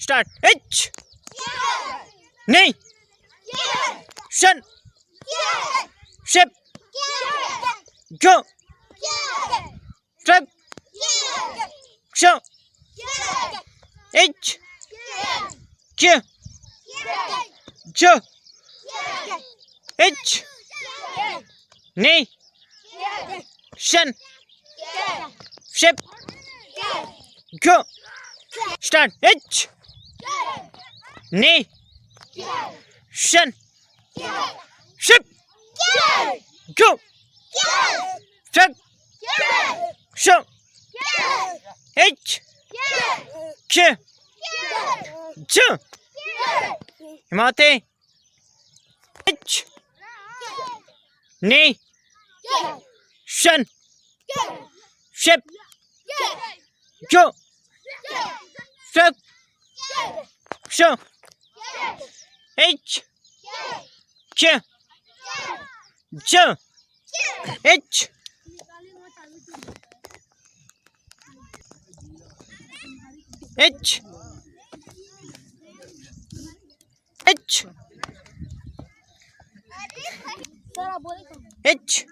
Start. H. Knee. Shin. Ship. Go. Trip. Show. H. Q. J. H. Knee. Shin. Ship. Go. Start. H. Knee. Shin. Ship. Go. Truck. Show. H. Q. J. Himate. H. Knee. Shin. Ship. Go. Truck. Show. H. Q. J. H. H. H. H.